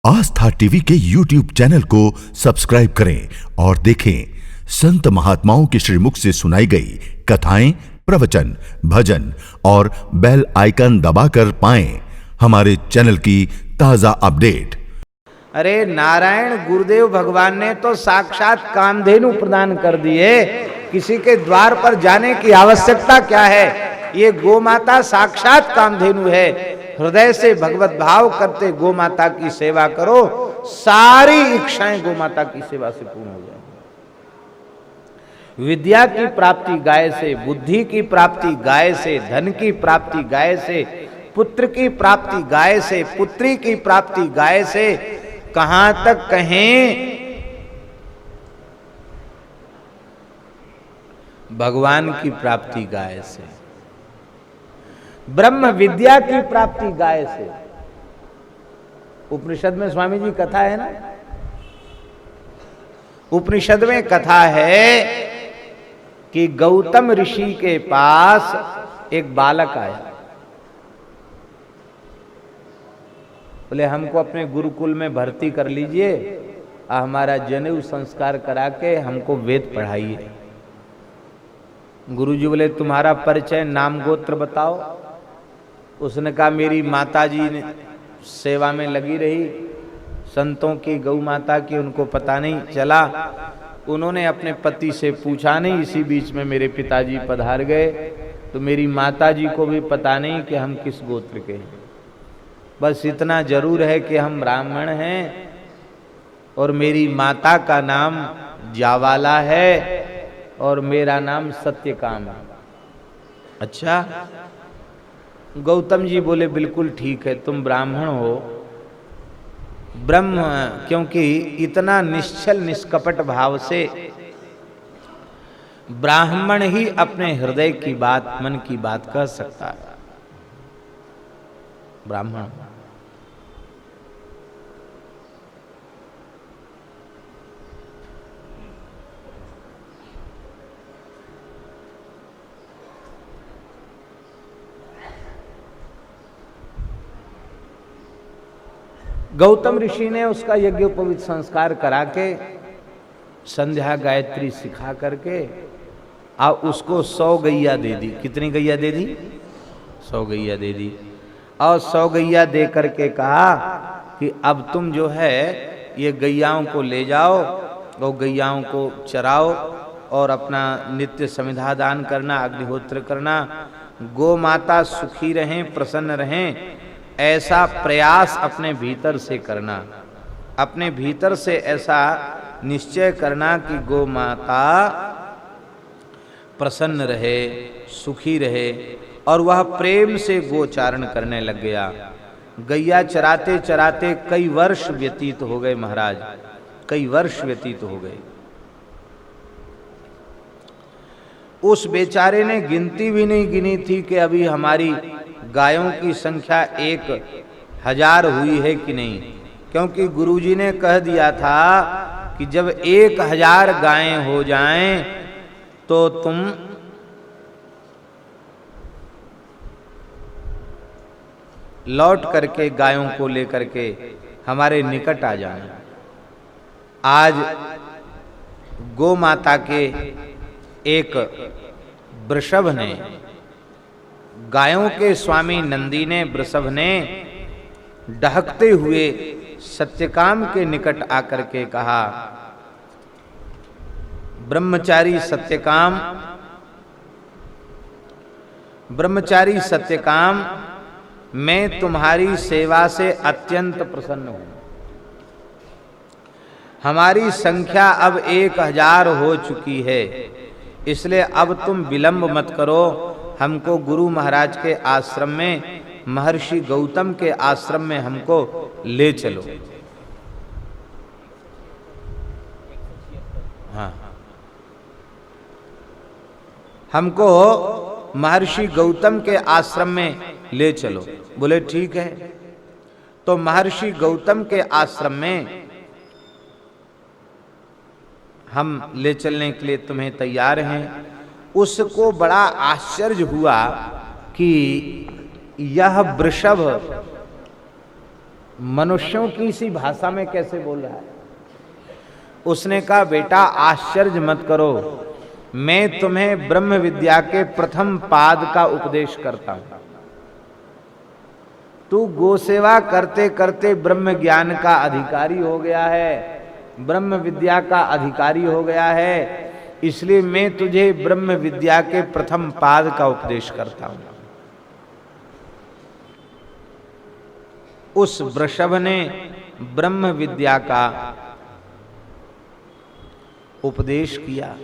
आस्था TV के YouTube channel को subscribe करें और देखें संत महात्माओं के श्रीमुख से सुनाई गई कथाएं, प्रवचन, भजन और बेल आइकन दबाकर पाएं हमारे चैनल की ताजा अपडेट। अरे नारायण गुरुदेव भगवान ने तो साक्षात कामधेनु प्रदान कर दिए, किसी के द्वार पर जाने की आवश्यकता क्या है। ये गोमाता साक्षात कामधेनु है। हृदय से भगवत भाव करते गोमाता की सेवा करो, सारी इच्छाएं गोमाता की सेवा से पूर्ण हो जाएंगी। विद्या की प्राप्ति गाय से, बुद्धि की प्राप्ति गाय से, धन की प्राप्ति गाय से, पुत्र की प्राप्ति गाय से, पुत्री की प्राप्ति गाय से, कहां तक कहें भगवान की प्राप्ति गाय से, ब्रह्म विद्या की प्राप्ति गाय से। उपनिषद में स्वामी जी कथा है ना, उपनिषद में कथा है कि गौतम ऋषि के पास एक बालक आया, बोले हमको अपने गुरुकुल में भर्ती कर लीजिए, हमारा जनेऊ संस्कार करा के हमको वेद पढ़ाइए। गुरुजी बोले तुम्हारा परिचय, नाम गोत्र बताओ। उसने कहा मेरी माताजी ने सेवा में लगी रही, संतों की, गौ माता की, उनको पता नहीं चला। उन्होंने अपने पति से पूछा नहीं, इसी बीच में मेरे पिताजी पधार गए, तो मेरी माताजी को भी पता नहीं कि हम किस गोत्र के हैं। बस इतना जरूर है कि हम ब्राह्मण हैं और मेरी माता का नाम जावाला है और मेरा नाम सत्यकाम है। अच्छा, गौतम जी बोले बिल्कुल ठीक है, तुम ब्राह्मण हो। ब्रह्म, क्योंकि इतना निश्चल निष्कपट भाव से ब्राह्मण ही अपने हृदय की बात, मन की बात कह सकता है। ब्राह्मण गौतम ऋषि ने उसका यज्ञोपवीत संस्कार करा के, संध्या गायत्री सिखा करके और उसको 100 गैया दे दी। कितनी गैया दे दी? 100 गैया दे दी। और 100 गैया दे करके कहा कि अब तुम जो है ये गैयाओं को ले जाओ और गैयाओं को चराओ और अपना नित्य समिधा दान करना, अग्निहोत्र करना, गो माता सुखी रहें, प्रसन्न रहें, ऐसा प्रयास अपने भीतर से करना। अपने भीतर से ऐसा निश्चय करना कि गो माता प्रसन्न रहे, सुखी रहे, और वह प्रेम से गोचारण करने लग गया। गैया चराते चराते कई वर्ष व्यतीत हो गए महाराज, कई वर्ष व्यतीत हो गए। उस बेचारे ने गिनती भी नहीं गिनी थी कि अभी हमारी गायों की संख्या 1000 हुई है कि नहीं, क्योंकि गुरुजी ने कह दिया था कि जब 1000 गायें हो जाएं तो तुम लौट करके गायों को लेकर के हमारे निकट आ जाना। आज गो माता के एक वृषभ ने, गायों के स्वामी नंदी ने, वृषभ ने डहकते हुए सत्यकाम के निकट आकर के कहा, ब्रह्मचारी सत्यकाम, ब्रह्मचारी सत्यकाम, मैं तुम्हारी सेवा से अत्यंत प्रसन्न हूं। हमारी संख्या अब 1000 हो चुकी है, इसलिए अब तुम विलंब मत करो, हमको गुरु महाराज के आश्रम में, महर्षि गौतम के आश्रम में हमको ले चलो। हाँ, हमको महर्षि गौतम के आश्रम में ले चलो। बोले ठीक है। तो महर्षि गौतम के आश्रम में हम ले चलने के लिए तुम्हें तैयार हैं। उसको बड़ा आश्चर्य हुआ कि यह वृषभ मनुष्यों की सी भाषा में कैसे बोल रहा है? उसने कहा, बेटा आश्चर्य मत करो, मैं तुम्हें ब्रह्म विद्या के प्रथम पाद का उपदेश करता हूं। तू गोसेवा करते करते ब्रह्म ज्ञान का अधिकारी हो गया है, ब्रह्म विद्या का अधिकारी हो गया है, इसलिए मैं तुझे ब्रह्म विद्या के प्रथम पाद का उपदेश करता हूं। उस वृषभ ने ब्रह्म विद्या का उपदेश किया।